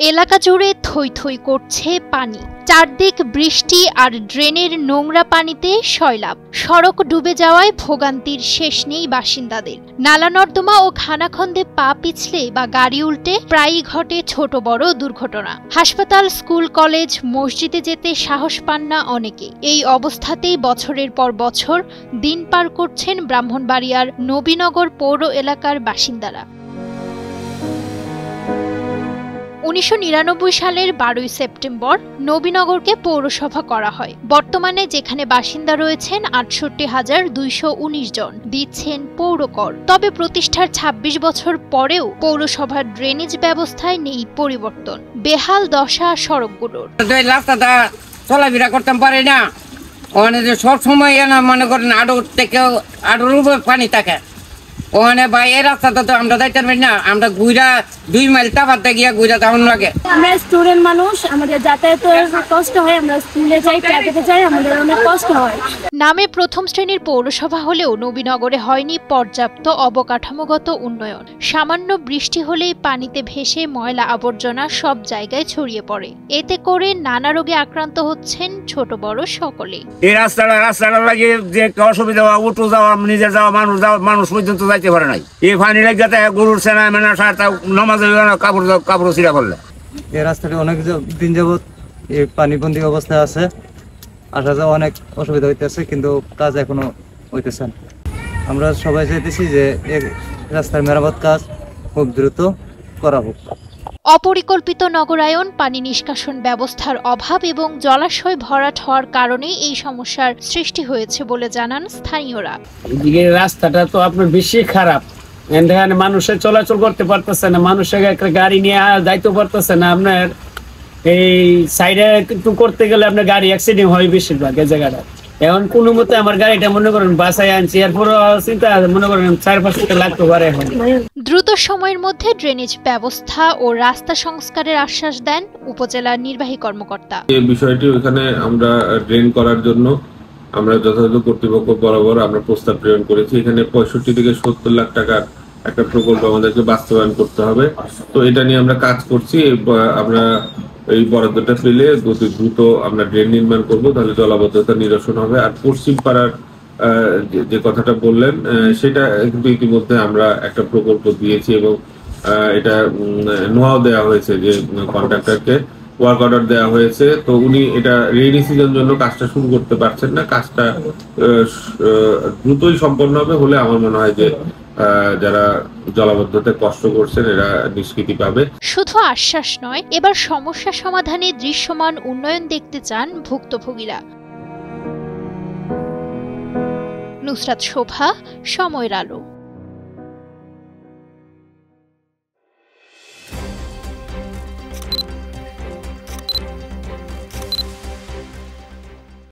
এলাকা জুড়ে থই থই করছে পানি। চারদিক বৃষ্টি আর ড্রেনের নোংরা পানিতে সয়লাব। সড়ক ডুবে যাওয়ায় ভোগান্তির শেষ নেই বাসিন্দাদের। নালা নর্দমা ও খানাখন্দে পা পিছলে বা গাড়ি উল্টে প্রায়ই ঘটে ছোট বড় দুর্ঘটনা। হাসপাতাল, স্কুল, কলেজ, মসজিদে যেতে সাহস পান না অনেকে। এই অবস্থাতেই বছরের পর বছর দিন পার করছেন ব্রাহ্মণবাড়িয়ার নবীনগর পৌর এলাকার বাসিন্দারা। 1999 সালের 12 সেপ্টেম্বর নবীনগরকে পৌরসভা করা হয়। বর্তমানে যেখানে বাসিন্দা রয়েছেন ৬৮,২১৯ জন, দিচ্ছেন পৌর কর। তবে প্রতিষ্ঠার ২৬ বছর পরেও পৌরসভার ড্রেনেজ ব্যবস্থায় নেই পরিবর্তন। বেহাল দশা সড়কগুলোর। রাস্তাটা চলাফেরা করতে পারে না, সব সময় মনে করেন আডুর উপর পানি থাকে। ওখানে ভাই এই রাস্তাটা তো আমরা যাইতে পারি না, আমরা ঘুরা 2 মাইল টাপাতে গিয়া ঘুরা তেমন লাগে। আমরা স্টুডেন্ট মানুষ, আমাদের যাতায়াতের কষ্ট হয়, আমরা স্কুলে যাই, প্রাইভেটে যাই, আমাদের অনেক কষ্ট হয়। নামে প্রথম শ্রেণীর পৌরসভা হলেও নবীনগরে হয়নি পর্যাপ্ত অবকাঠামোগত উন্নয়ন। সামান্য বৃষ্টি হলেই পানিতে ভেসে ময়লা আবর্জনা সব জায়গায় ছড়িয়ে পড়ে। এতে করে নানা রোগে আক্রান্ত হচ্ছেন ছোট বড় সকলে। এই রাস্তাটা লাগে যে অসুবিধা, উঠো যাওয়া, নিজে যাওয়া, মানুষ পর্যন্ত যাইতে পারে নাই। এই পানি লেগে গরুর সেনা মেনা নামাজ কাপড় ছিঁড়া করলে। এই রাস্তাটি অনেক দিন যাবৎ এই পানিবন্দী অবস্থায় আছে, আসা যাওয়া অনেক অসুবিধা হইতেছে, কিন্তু কাজ এখনো হইতেছে না। আমরা সবাই চাইতেছি যে এই রাস্তার মেরামত কাজ খুব দ্রুত করা হোক। অপরিকল্পিত নগরায়ন, পানি নিষ্কাশন ব্যবস্থার অভাব এবং জলাশয় ভরাট হওয়ার কারণে এই সমস্যার সৃষ্টি হয়েছে বলে জানান স্থানীয়রা। এদিকে রাস্তাটা তো আপনার বেশি খারাপ, এখানে মানুষের চলাচল করতে পারতেছে না, মানুষের একটা গাড়ি নিয়ে যাইতে পারতেছে না। আপনার এই সাইডে একটু করতে গেলে আপনার গাড়ি অ্যাক্সিডেন্ট হয় বেশিরভাগ এই জায়গাটা। এখন কোনো মতে আমার গাড়িটা মনে করেন বাসায় আনছি, এরপর চিন্তা মনে করেন ৪-৫ লাগতে পারে। এখন দ্রুত সময়ের মধ্যে ড্রেনেজ ব্যবস্থা ও রাস্তা সংস্কারের আশ্বাস দেন উপজেলা নির্বাহী কর্মকর্তা। এই বিষয়টি ওখানে আমরা ড্রেন করার জন্য আমরা যথাযথ কর্তৃপক্ষ বরাবর আমরা প্রস্তাব প্রেরণ করেছি। এখানে ৬৫ থেকে ৭০ লাখ টাকার একটা প্রকল্প আমাদেরকে বাস্তবায়ন করতে হবে। তো এটা নিয়ে আমরা কাজ করছি। আমরা এই বরাদ্দটা পেলে অতি দ্রুত আমরা ড্রেন নির্মাণ করব, তাহলে জলাবদ্ধতা নিরসন হবে। আর পশ্চিম পাড়ার যে কথাটা বললেন, সেটা কিন্তু ইতিমধ্যে আমরা একটা প্রকল্প দিয়েছি এবং এটা নোয়াও দেওয়া হয়েছে, যে কন্ট্রাক্টরকে ওয়ার্ক অর্ডার দেওয়া হয়েছে। তো উনি এটা রেইনি সিজন জন্য কাজটা শুরু করতে পারছেন না। কাজটা দ্রুতই সম্পন্ন হলে আমার মনে হয় যে যারা জলাবদ্ধতায় কষ্ট করছেন এরা নিষ্কৃতি পাবে। শুধু আশ্বাস নয়, এবার সমস্যা সমাধানে দৃশ্যমান উন্নয়ন দেখতে চান ভুক্তভোগীরা। নুসরাত শোভা, সময়ের আলো।